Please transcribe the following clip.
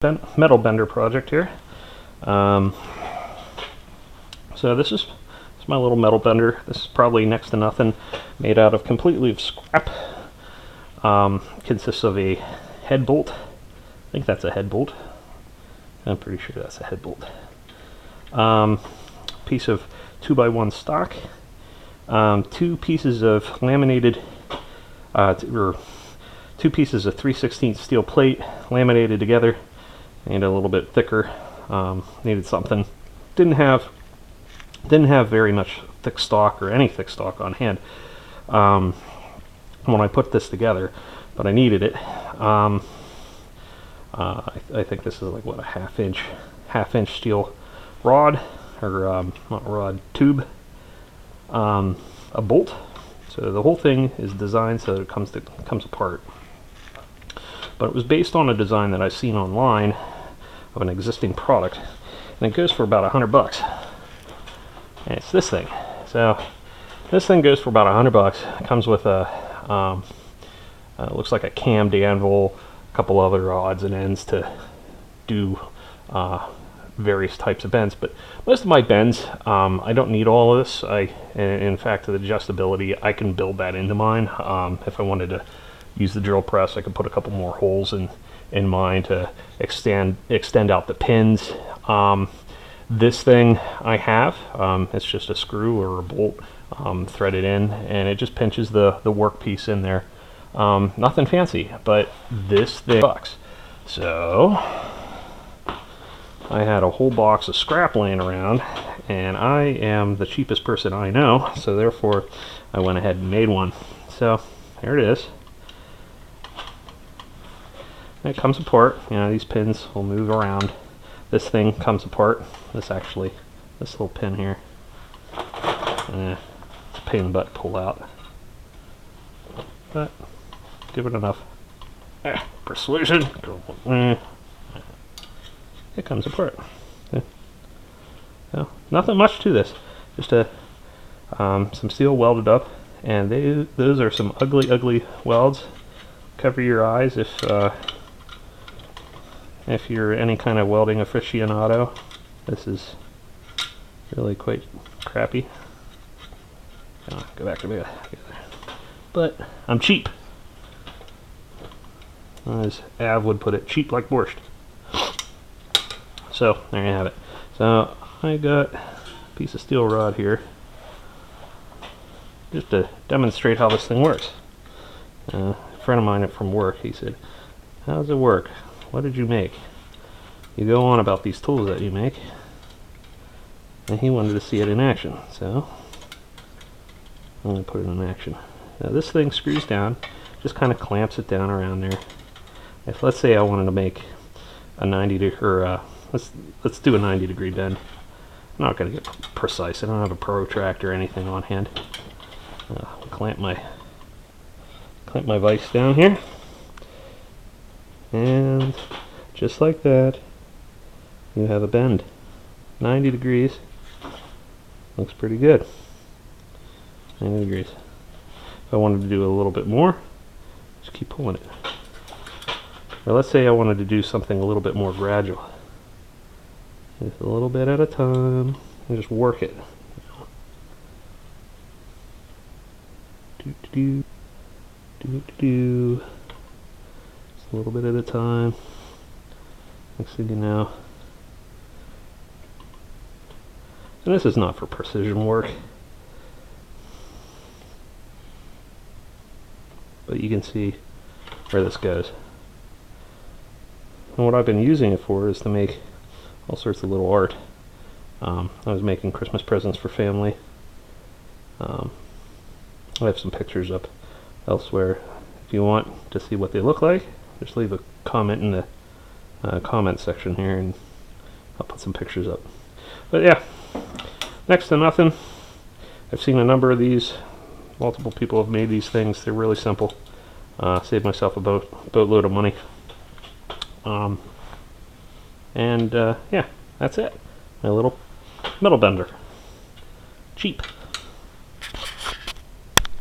metal bender project here. So this is my little metal bender. This is probably next to nothing, made out of completely of scrap. Consists of a head bolt. I think that's a head bolt. I'm pretty sure that's a head bolt. Piece of 2x1 stock. 2 pieces of laminated, or 2 pieces of 3/16 steel plate laminated together. Made a little bit thicker. Needed something. Didn't have very much thick stock or any thick stock on hand when I put this together, but I needed it. I think this is like what, a half inch steel rod, or not rod, tube, a bolt. So the whole thing is designed so that it comes apart. But it was based on a design that I've seen online of an existing product, and it goes for about $100. And it's this thing. So this thing goes for about $100. It comes with a looks like a cammed anvil, a couple other odds and ends to do various types of bends. But most of my bends, I don't need all of this. In fact, the adjustability, I can build that into mine. If I wanted to use the drill press, I could put a couple more holes in mine to extend out the pins. This thing I have, it's just a screw or a bolt threaded in, and it just pinches the workpiece in there. Nothing fancy, but this thing bucks. So I had a whole box of scrap laying around, and I am the cheapest person I know, so therefore I went ahead and made one. So there it is. It comes apart. You know, these pins will move around. This thing comes apart. This little pin here. It's a pain in the butt to pull out, but give it enough persuasion. It comes apart. So nothing much to this. Just some steel welded up, and those are some ugly welds. Cover your eyes if you're any kind of welding aficionado. This is really quite crappy. Go back to me. But I'm cheap. As Av would put it, cheap like borscht. So there you have it. So I got a piece of steel rod here just to demonstrate how this thing works. A friend of mine from work, he said, "How does it work? What did you make?" You go on about these tools that you make, and he wanted to see it in action, so I'm going to put it in action. Now this thing screws down, just kind of clamps it down around there. If, let's say, I wanted to make a let's do a 90-degree bend. I'm not going to get precise. I don't have a protractor or anything on hand. Clamp my vise down here, and just like that, you have a bend. 90 degrees. Looks pretty good. 90 degrees. If I wanted to do a little bit more, just keep pulling it. Or let's say I wanted to do something a little bit more gradual. Just a little bit at a time, and just work it. Just a little bit at a time. Next thing you know. And this is not for precision work, but you can see where this goes. And what I've been using it for is to make all sorts of little art. I was making Christmas presents for family. I have some pictures up elsewhere. If you want to see what they look like, just leave a comment in the comment section here, and I'll put some pictures up. But yeah, next to nothing. I've seen a number of these. Multiple people have made these things. They're really simple. Saved myself a boatload of money. Yeah, that's it. My little metal bender. Cheap.